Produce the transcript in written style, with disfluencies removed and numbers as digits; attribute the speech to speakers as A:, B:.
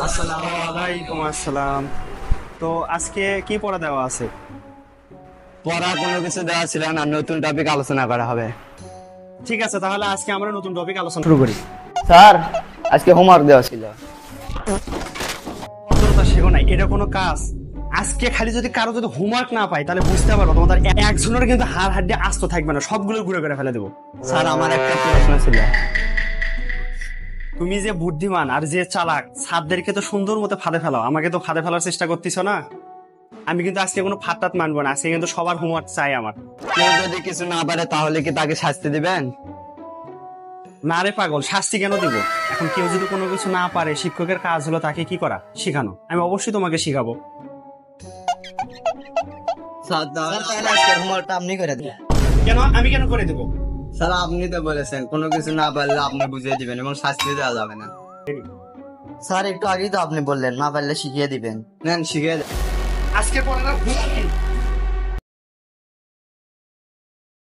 A: আসসালামু আলাইকুম আসসালাম। তো আজকে কি পড়া দেওয়া আছে?
B: পড়া কোনো কিছু দেওয়া ছিল না, নতুন টপিক আলোচনা করা হবে।
A: ঠিক আছে, তাহলে আজকে আমরা নতুন টপিক আলোচনা শুরু করি।
B: স্যার, আজকে হোমওয়ার্ক দেওয়া ছিল।
A: কঠোরতা শেখো নাই, এটা কোনো কাজ? আজকে খালি যদি কারো যদি হোমওয়ার্ক না পাই তাহলে বুঝতে পারবো তোমাদের একজনের কিন্তু হাড় হাড্ডি আস্ত থাকবে না, সবগুলো ঘুরে করে ফেলে দেবো।
B: স্যার, আমার একটা প্রশ্ন ছিল।
A: তুমি যে বুদ্ধিমান আর যে চালাক, ছাদদেরকে তো সুন্দর মতো ফাঁদে ফেলাও, আমাকে তো ফাঁদে ফেলার চেষ্টা করতেছো না। আমি কিন্তু আজকে কোনো ফাঁদটাত মানবো না, আজকে কিন্তু সবার হোমওয়ার্ক চাই আমার।
B: কেউ যদি কিছু না পারে তাহলে কি তাকে শাস্তি দিবেন?
A: না রে পাগল, শাস্তি কেন দিব? এখন কেউ যদি কোনো কিছু না পারে, শিক্ষকের কাজ হলো তাকে কি করা, শেখানো। আমি অবশ্যই তোমাকে শিখাবো।
B: স্যার, তাহলে আজকের হোমওয়ার্কটা আপনি করে দিন।
A: কেন আমি কেন করে দেবো?
B: স্যার, আপনি তো বলেছেন কোনো কিছু না পারলে আপনি বুঝিয়ে দিবেন এবং শাস্তি দেওয়া যাবে না। স্যার, একটু আগেই তো আপনি বললেন না পারলে শিখিয়ে দিবেন। নেন, শিখিয়ে দেন।
A: আজকের পড়াটা